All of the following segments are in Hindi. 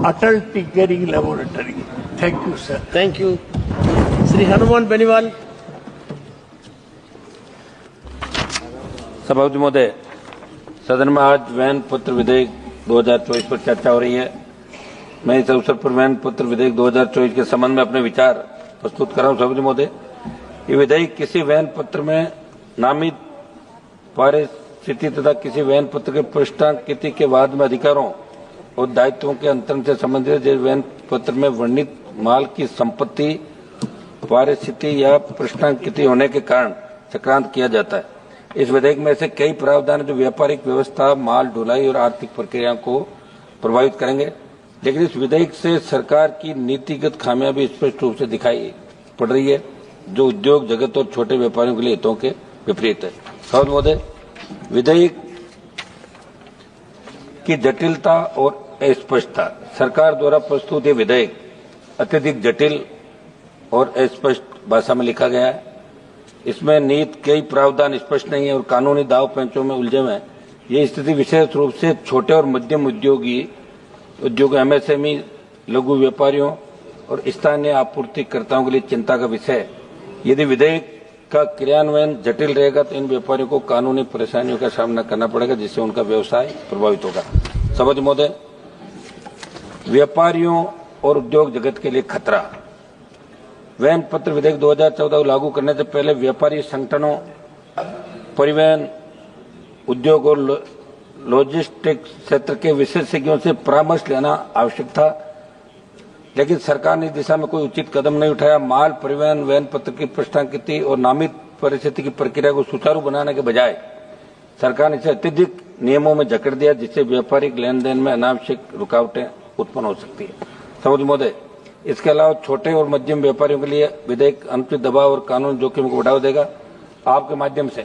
Atal Tinkering Laboratory. Thank you, sir. Thank you. Sri Hanuman Beniwal. सभापति महोदय, सदन में आज वैन पत्र विधेयक 2024 पर चर्चा हो रही है। मैं इस अवसर पर वैन पत्र विधेयक 2024 के संबंध में अपने विचार प्रस्तुत कर रहा हूं। सभापति महोदय, ये विधेयक किसी वैन पत्र में नामित पारिस्थिति तथा किसी वैन पत्र के पृष्ठांकित के बाद में अधिकारों और दायित्वों के अंतरण से संबंधित जिस वैन पत्र में वर्णित माल की संपत्ति पारिस्थिति या पृष्ठांकित होने के कारण संक्रांत किया जाता है। इस विधेयक में से कई प्रावधान जो व्यापारिक व्यवस्था, माल ढुलाई और आर्थिक प्रक्रिया को प्रभावित करेंगे, लेकिन इस विधेयक से सरकार की नीतिगत खामियां भी स्पष्ट रूप से दिखाई पड़ रही है, जो उद्योग जगत और छोटे व्यापारियों के लिए हितों के विपरीत है। सभापति महोदय, विधेयक की जटिलता और अस्पष्टता। सरकार द्वारा प्रस्तुत ये विधेयक अत्यधिक जटिल और अस्पष्ट भाषा में लिखा गया है। इसमें निहित कई प्रावधान स्पष्ट नहीं है और कानूनी दाव पेंचों में उलझे हुए हैं। ये स्थिति विशेष रूप से छोटे और मध्यम उद्योग एमएसएमई, लघु व्यापारियों और स्थानीय आपूर्तिकर्ताओं के लिए चिंता का विषय है। यदि विधेयक का क्रियान्वयन जटिल रहेगा तो इन व्यापारियों को कानूनी परेशानियों का सामना करना पड़ेगा, जिससे उनका व्यवसाय प्रभावित होगा। सभापति महोदय, व्यापारियों और उद्योग जगत के लिए खतरा। वैन पत्र विधेयक 2014 को लागू करने से पहले व्यापारी संगठनों, परिवहन उद्योग और लॉजिस्टिक्स क्षेत्र के विशेषज्ञों से परामर्श लेना आवश्यक था, लेकिन सरकार ने इस दिशा में कोई उचित कदम नहीं उठाया। माल परिवहन वैन पत्र की पृष्ठांकित और नामित परिस्थिति की प्रक्रिया को सुचारू बनाने के बजाय सरकार ने इसे अत्यधिक नियमों में जकड़ दिया, जिससे व्यापारिक लेन देन में अनावश्यक रुकावटें उत्पन्न हो सकती है। सभापति महोदय, इसके अलावा छोटे और मध्यम व्यापारियों के लिए विधेयक अनुचित दबाव और कानून जोखिम को बढ़ावा देगा। आपके माध्यम से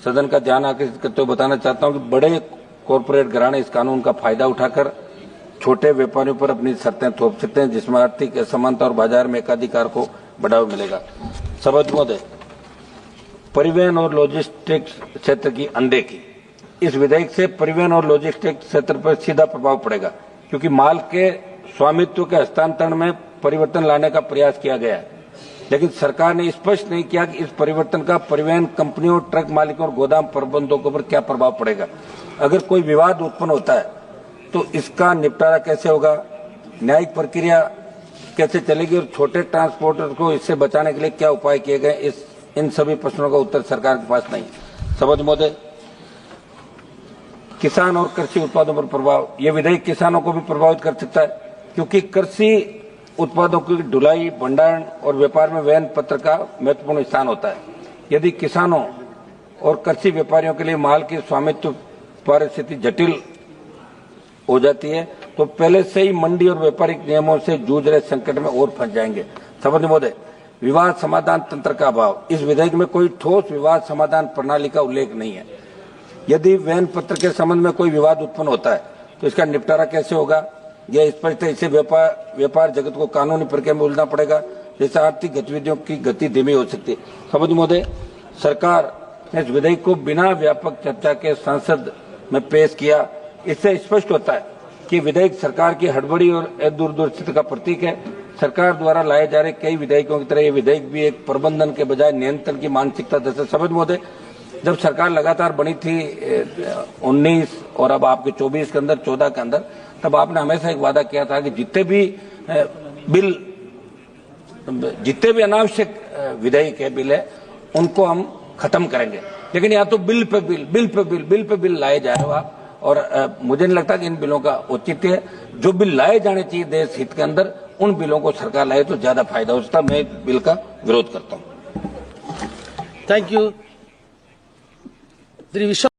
सदन का ध्यान आकर्षित करते हुए बताना चाहता हूं कि बड़े कॉरपोरेट घराने इस कानून का फायदा उठाकर छोटे व्यापारियों पर अपनी शर्तें थोप सकते हैं, जिसमें आर्थिक असमानता और बाजार में एकाधिकार को बढ़ावा मिलेगा। सभापति महोदय, परिवहन और लॉजिस्टिक्स क्षेत्र की अनदेखी। इस विधेयक से परिवहन और लॉजिस्टिक्स क्षेत्र पर सीधा प्रभाव पड़ेगा, क्योंकि माल के स्वामित्व के हस्तांतरण में परिवर्तन लाने का प्रयास किया गया है, लेकिन सरकार ने स्पष्ट नहीं किया कि इस परिवर्तन का परिवहन कंपनियों, ट्रक मालिकों और गोदाम प्रबंधकों पर क्या प्रभाव पड़ेगा। अगर कोई विवाद उत्पन्न होता है तो इसका निपटारा कैसे होगा, न्यायिक प्रक्रिया कैसे चलेगी और छोटे ट्रांसपोर्टर को इससे बचाने के लिए क्या उपाय किए गए, इन सभी प्रश्नों का उत्तर सरकार के पास नहीं। सभापति महोदय, किसान और कृषि उत्पादों पर प्रभाव। यह विधेयक किसानों को भी प्रभावित कर सकता है, क्योंकि कृषि उत्पादों की ढुलाई, भंडारण और व्यापार में वैन पत्र का महत्वपूर्ण स्थान होता है। यदि किसानों और कृषि व्यापारियों के लिए माल की स्वामित्व परिस्थिति जटिल हो जाती है तो पहले से ही मंडी और व्यापारिक नियमों से जूझ रहे संकट में और फंस जाएंगे। सभापति महोदय, विवाद समाधान तंत्र का अभाव। इस विधेयक में कोई ठोस विवाद समाधान प्रणाली का उल्लेख नहीं है। यदि वैन पत्र के संबंध में कोई विवाद उत्पन्न होता है तो इसका निपटारा कैसे होगा, यह स्पष्ट है। इससे व्यापार जगत को कानूनी प्रक्रिया में उलझना पड़ेगा, जिससे आर्थिक गतिविधियों की गति धीमी हो सकती है। सभापति महोदय, सरकार ने इस विधेयक को बिना व्यापक चर्चा के संसद में पेश किया। इससे स्पष्ट होता है कि विधेयक सरकार की हड़बड़ी और दूरदर्शिता का प्रतीक है। सरकार द्वारा लाए जा रहे कई विधेयकों की तरह यह विधेयक भी एक प्रबंधन के बजाय नियंत्रण की मानसिकता जैसे। सभापति महोदय, जब सरकार लगातार बनी थी 19 और अब आपके 24 के अंदर, 14 के अंदर, तब आपने हमेशा एक वादा किया था कि जितने भी अनावश्यक विधेयक है, बिल है, उनको हम खत्म करेंगे। लेकिन यहाँ तो बिल पे बिल लाए जा रहे हो आप, और मुझे नहीं लगता कि इन बिलों का औचित्य है। जो बिल लाए जाने चाहिए देश हित के अंदर, उन बिलों को सरकार लाए तो ज्यादा फायदा हो सकता है। मैं इस बिल का विरोध करता हूँ। Thank you.